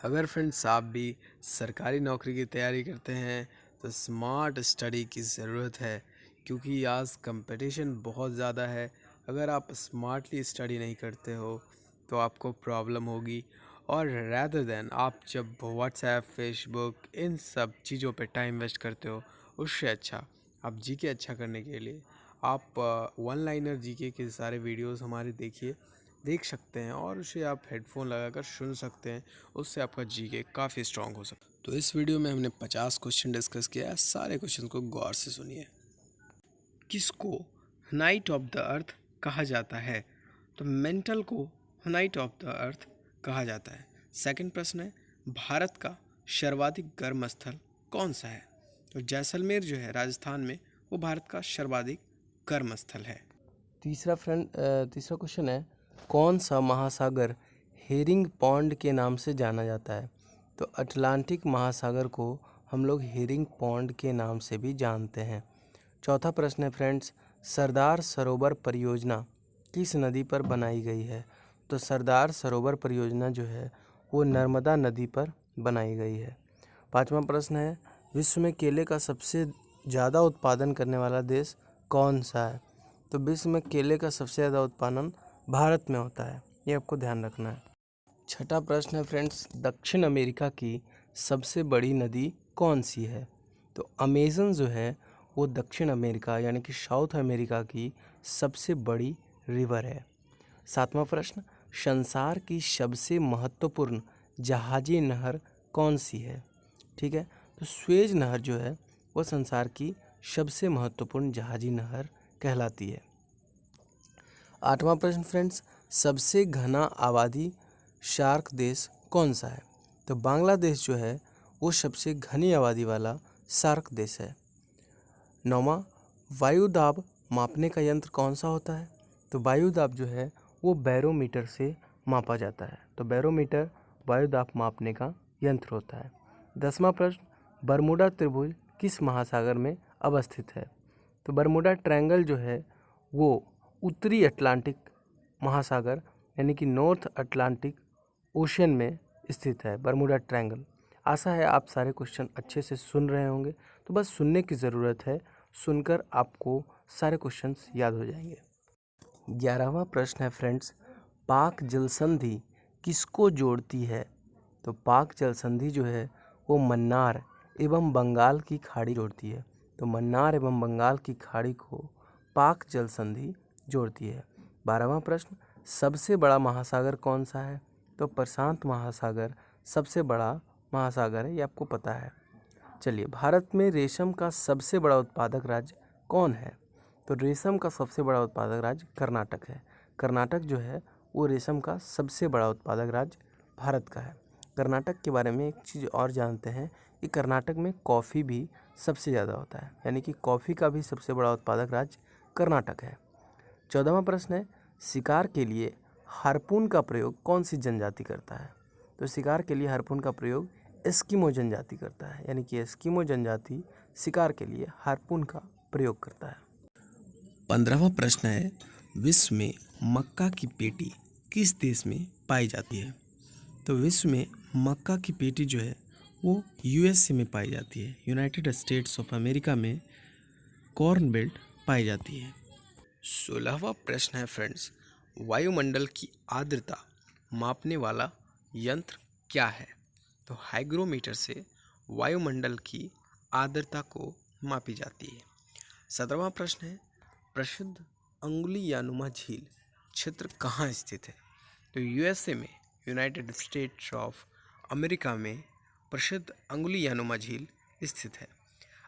अगर फ्रेंड्स आप भी सरकारी नौकरी की तैयारी करते हैं तो स्मार्ट स्टडी की ज़रूरत है, क्योंकि आज कंपटीशन बहुत ज़्यादा है। अगर आप स्मार्टली स्टडी नहीं करते हो तो आपको प्रॉब्लम होगी। और रैदर देन आप जब व्हाट्सएप फेसबुक इन सब चीज़ों पे टाइम वेस्ट करते हो, उससे अच्छा आप जीके अच्छा करने के लिए आप वन लाइनर जीके के सारे वीडियोस हमारे देख सकते हैं, और उसे आप हेडफोन लगाकर सुन सकते हैं। उससे आपका जीके काफ़ी स्ट्रांग हो सकता है। तो इस वीडियो में हमने 50 क्वेश्चन डिस्कस किया है। सारे क्वेश्चन को गौर से सुनिए। किसको नाइट ऑफ द अर्थ कहा जाता है? तो मेंटल को नाइट ऑफ द अर्थ कहा जाता है। सेकंड प्रश्न है, भारत का सर्वाधिक गर्म स्थल कौन सा है? तो जैसलमेर जो है राजस्थान में, वो भारत का सर्वाधिक गर्म स्थल है। तीसरा क्वेश्चन है, कौन सा महासागर हेरिंग पॉन्ड के नाम से जाना जाता है? तो अटलांटिक महासागर को हम लोग हेरिंग पॉन्ड के नाम से भी जानते हैं। चौथा प्रश्न है फ्रेंड्स, सरदार सरोवर परियोजना किस नदी पर बनाई गई है? तो सरदार सरोवर परियोजना जो है वो नर्मदा नदी पर बनाई गई है। पांचवा प्रश्न है, विश्व में केले का सबसे ज़्यादा उत्पादन करने वाला देश कौन सा है? तो विश्व में केले का सबसे ज़्यादा उत्पादन भारत में होता है, ये आपको ध्यान रखना है। छठा प्रश्न है फ्रेंड्स, दक्षिण अमेरिका की सबसे बड़ी नदी कौन सी है? तो अमेज़न जो है वो दक्षिण अमेरिका यानी कि साउथ अमेरिका की सबसे बड़ी रिवर है। सातवां प्रश्न, संसार की सबसे महत्वपूर्ण जहाजी नहर कौन सी है? ठीक है, तो स्वेज नहर जो है वो संसार की सबसे महत्वपूर्ण जहाजी नहर कहलाती है। आठवां प्रश्न फ्रेंड्स, सबसे घना आबादी शार्क देश कौन सा है? तो बांग्लादेश जो है वो सबसे घनी आबादी वाला शार्क देश है। नौवां, वायु दाब मापने का यंत्र कौन सा होता है? तो वायु दाब जो है वो बैरोमीटर से मापा जाता है। तो बैरोमीटर वायु दाब मापने का यंत्र होता है। 10वां प्रश्न, बरमूडा त्रिभुज किस महासागर में अवस्थित है? तो बरमूडा ट्रायंगल जो है वो उत्तरी अटलांटिक महासागर यानी कि नॉर्थ अटलांटिक ओशन में स्थित है बरमूडा ट्रायंगल। आशा है आप सारे क्वेश्चन अच्छे से सुन रहे होंगे, तो बस सुनने की ज़रूरत है, सुनकर आपको सारे क्वेश्चंस याद हो जाएंगे। 11वां प्रश्न है फ्रेंड्स, पाक जल संधि किसको जोड़ती है? तो पाक जल संधि जो है वो मन्नार एवं बंगाल की खाड़ी जोड़ती है। तो मन्नार एवं बंगाल की खाड़ी को पाक जल संधि जोड़ती है। 12वां प्रश्न, सबसे बड़ा महासागर कौन सा है? तो प्रशांत महासागर सबसे बड़ा महासागर है, ये आपको पता है। चलिए, भारत में रेशम का सबसे बड़ा उत्पादक राज्य कौन है? तो रेशम का सबसे बड़ा उत्पादक राज्य कर्नाटक है। कर्नाटक जो है वो रेशम का सबसे बड़ा उत्पादक राज्य भारत का है। कर्नाटक के बारे में एक चीज़ और जानते हैं कि कर्नाटक में कॉफ़ी भी सबसे ज़्यादा होता है, यानी कि कॉफ़ी का भी सबसे बड़ा उत्पादक राज्य कर्नाटक है। 14वां प्रश्न है, शिकार के लिए हार्पून का प्रयोग कौन सी जनजाति करता है? तो शिकार के लिए हार्पून का प्रयोग एस्किमो जनजाति करता है, यानी कि एस्किमो जनजाति शिकार के लिए हार्पून का प्रयोग करता है। 15वां प्रश्न है, विश्व में मक्का की पेटी किस देश में पाई जाती है? तो विश्व में मक्का की पेटी जो है वो यूएसए में पाई जाती है। यूनाइटेड स्टेट्स ऑफ अमेरिका में कॉर्न बेल्ट पाई जाती है। 16वां प्रश्न है फ्रेंड्स, वायुमंडल की आर्द्रता मापने वाला यंत्र क्या है? तो हाइग्रोमीटर से वायुमंडल की आर्द्रता को मापी जाती है। 17वां प्रश्न है, प्रसिद्ध अंगुलियानुमा झील क्षेत्र कहाँ स्थित है? तो यूएसए में, यूनाइटेड स्टेट्स ऑफ अमेरिका में प्रसिद्ध अंगुलियानुमा झील स्थित है।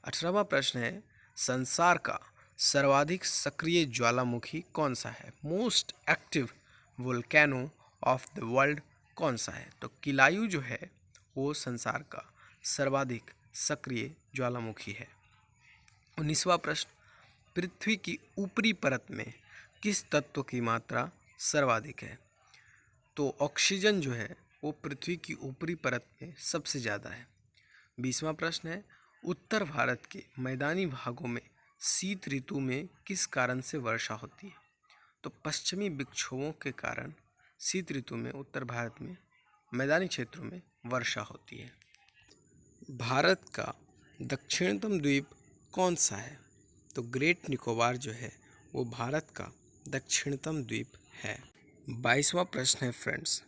18वां प्रश्न है, संसार का सर्वाधिक सक्रिय ज्वालामुखी कौन सा है? Most active volcano of the world कौन सा है? तो किलायू जो है वो संसार का सर्वाधिक सक्रिय ज्वालामुखी है। 19वां प्रश्न, पृथ्वी की ऊपरी परत में किस तत्व की मात्रा सर्वाधिक है? तो ऑक्सीजन जो है वो पृथ्वी की ऊपरी परत में सबसे ज़्यादा है। 20वां प्रश्न है, उत्तर भारत के मैदानी भागों में शीत ऋतु में किस कारण से वर्षा होती है? तो पश्चिमी विक्षोभों के कारण शीत ऋतु में उत्तर भारत में मैदानी क्षेत्रों में वर्षा होती है। भारत का दक्षिणतम द्वीप कौन सा है? तो ग्रेट निकोबार जो है वो भारत का दक्षिणतम द्वीप है। 22वां प्रश्न है फ्रेंड्स,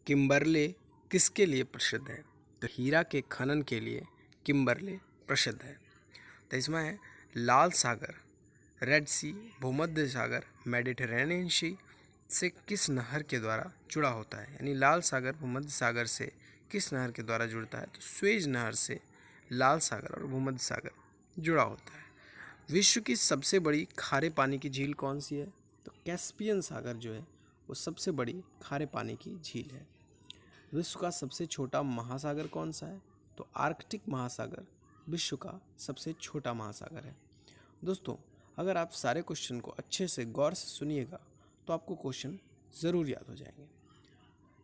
किम्बरले किसके लिए प्रसिद्ध है? तो हीरा के खनन के लिए किम्बरले प्रसिद्ध है। 23वां है लाल सागर, रेड सी, भूमध्य सागर, मेडिटेरेनियन सी से किस नहर के द्वारा जुड़ा होता है? यानी लाल सागर भूमध्य सागर से किस नहर के द्वारा जुड़ता है? तो स्वेज नहर से लाल सागर और भूमध्य सागर जुड़ा होता है। विश्व की सबसे बड़ी खारे पानी की झील कौन सी है? तो कैस्पियन सागर जो है वो सबसे बड़ी खारे पानी की झील है। विश्व का सबसे छोटा महासागर कौन सा है? तो आर्कटिक महासागर विश्व का सबसे छोटा महासागर है। दोस्तों, अगर आप सारे क्वेश्चन को अच्छे से गौर से सुनिएगा तो आपको क्वेश्चन ज़रूर याद हो जाएंगे।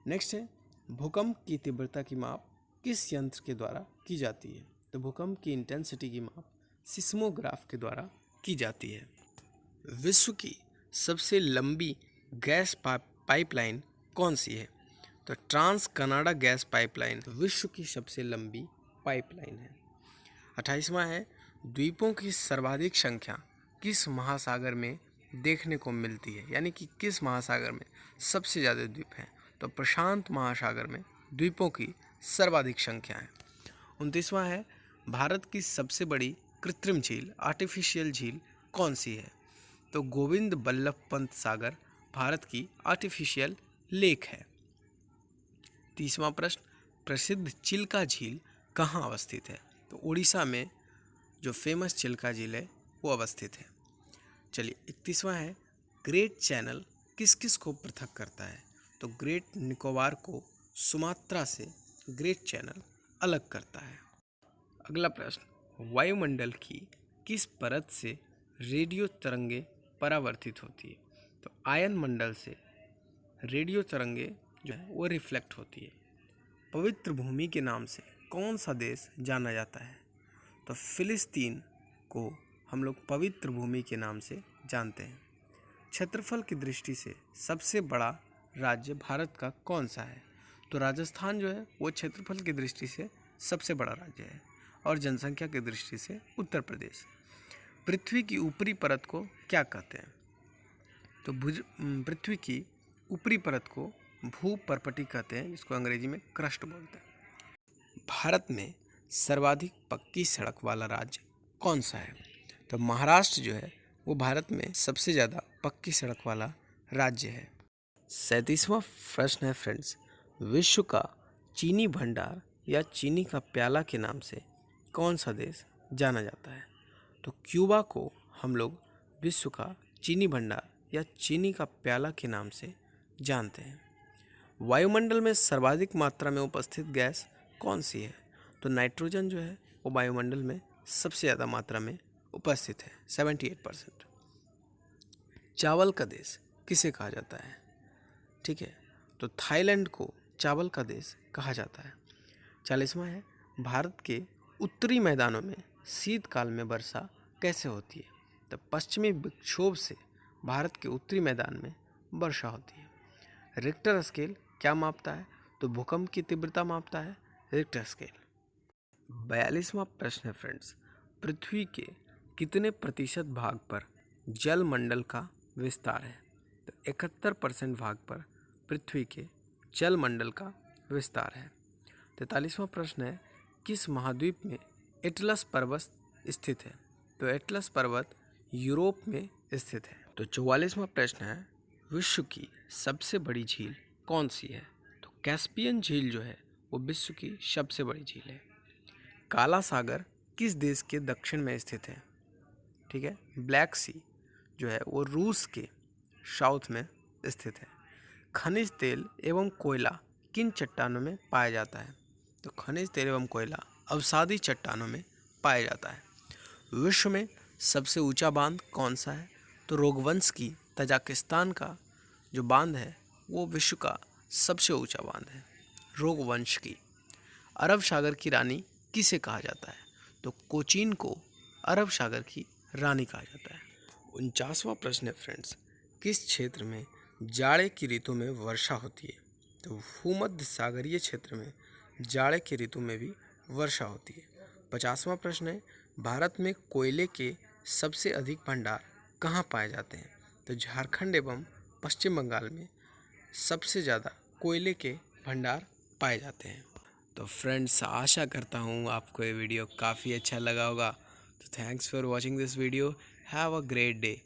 नेक्स्ट है, भूकंप की तीव्रता की माप किस यंत्र के द्वारा की जाती है? तो भूकंप की इंटेंसिटी की माप सिस्मोग्राफ के द्वारा की जाती है। विश्व की सबसे लंबी गैस पाइपलाइन कौन सी है? तो ट्रांस कनाडा गैस पाइपलाइन विश्व की सबसे लंबी पाइपलाइन है। 28वां है, द्वीपों की सर्वाधिक संख्या किस महासागर में देखने को मिलती है? यानी कि किस महासागर में सबसे ज़्यादा द्वीप हैं? तो प्रशांत महासागर में द्वीपों की सर्वाधिक संख्या है। 29वां है, भारत की सबसे बड़ी कृत्रिम झील आर्टिफिशियल झील कौन सी है? तो गोविंद बल्लभ पंत सागर भारत की आर्टिफिशियल लेक है। 30वां प्रश्न, प्रसिद्ध चिल्का झील कहाँ अवस्थित है? तो उड़ीसा में जो फेमस चिल्का झील है वो अवस्थित है। चलिए 31वां है, ग्रेट चैनल किस किस को पृथक करता है? तो ग्रेट निकोबार को सुमात्रा से ग्रेट चैनल अलग करता है। अगला प्रश्न, वायुमंडल की किस परत से रेडियो तरंगे परावर्तित होती है? तो आयन मंडल से रेडियो तरंगे जो है वो रिफ्लेक्ट होती है। पवित्र भूमि के नाम से कौन सा देश जाना जाता है? तो फिलिस्तीन को हम लोग पवित्र भूमि के नाम से जानते हैं। क्षेत्रफल की दृष्टि से सबसे बड़ा राज्य भारत का कौन सा है? तो राजस्थान जो है वो क्षेत्रफल की दृष्टि से सबसे बड़ा राज्य है और जनसंख्या की दृष्टि से उत्तर प्रदेश। पृथ्वी की ऊपरी परत को क्या कहते हैं? तो पृथ्वी की ऊपरी परत को भूपर्पटी कहते हैं, जिसको अंग्रेजी में क्रस्ट बोलते हैं। भारत में सर्वाधिक पक्की सड़क वाला राज्य कौन सा है? तो महाराष्ट्र जो है वो भारत में सबसे ज़्यादा पक्की सड़क वाला राज्य है। 37वां प्रश्न है फ्रेंड्स, विश्व का चीनी भंडार या चीनी का प्याला के नाम से कौन सा देश जाना जाता है? तो क्यूबा को हम लोग विश्व का चीनी भंडार या चीनी का प्याला के नाम से जानते हैं। वायुमंडल में सर्वाधिक मात्रा में उपस्थित गैस कौन सी है? तो नाइट्रोजन जो है वो वायुमंडल में सबसे ज़्यादा मात्रा में उपस्थित है, 78%। चावल का देश किसे कहा जाता है? ठीक है, तो थाईलैंड को चावल का देश कहा जाता है। 40वां है, भारत के उत्तरी मैदानों में शीतकाल में वर्षा कैसे होती है? तो पश्चिमी विक्षोभ से भारत के उत्तरी मैदान में वर्षा होती है। रिक्टर स्केल क्या मापता है? तो भूकंप की तीव्रता मापता है रिक्टर स्केल। 42वां प्रश्न है फ्रेंड्स, पृथ्वी के कितने प्रतिशत भाग पर जलमंडल का विस्तार है? तो 71% भाग पर पृथ्वी के जलमंडल का विस्तार है। 43वां प्रश्न है, किस महाद्वीप में एटलस पर्वत स्थित है? तो एटलस पर्वत यूरोप में स्थित है। तो 44वां प्रश्न है, विश्व की सबसे बड़ी झील कौन सी है? तो कैस्पियन झील जो है वो विश्व की सबसे बड़ी झील है। काला सागर किस देश के दक्षिण में स्थित है? ठीक है, ब्लैक सी जो है वो रूस के साउथ में स्थित है। खनिज तेल एवं कोयला किन चट्टानों में पाया जाता है? तो खनिज तेल एवं कोयला अवसादी चट्टानों में पाया जाता है। विश्व में सबसे ऊंचा बांध कौन सा है? तो रोगवंश की तजाकिस्तान का जो बांध है वो विश्व का सबसे ऊंचा बांध है, रोगवंश की। अरब सागर की रानी किसे कहा जाता है? तो कोचीन को अरब सागर की रानी कहा जाता है। 49वां प्रश्न है फ्रेंड्स, किस क्षेत्र में जाड़े की ऋतु में वर्षा होती है? तो भूमध्य सागरीय क्षेत्र में जाड़े की ऋतु में भी वर्षा होती है। 50वां प्रश्न है, भारत में कोयले के सबसे अधिक भंडार कहाँ पाए जाते हैं? तो झारखंड एवं पश्चिम बंगाल में सबसे ज़्यादा कोयले के भंडार पाए जाते हैं। तो फ्रेंड्स, आशा करता हूँ आपको ये वीडियो काफ़ी अच्छा लगा होगा। तो thanks for watching this video. Have a great day.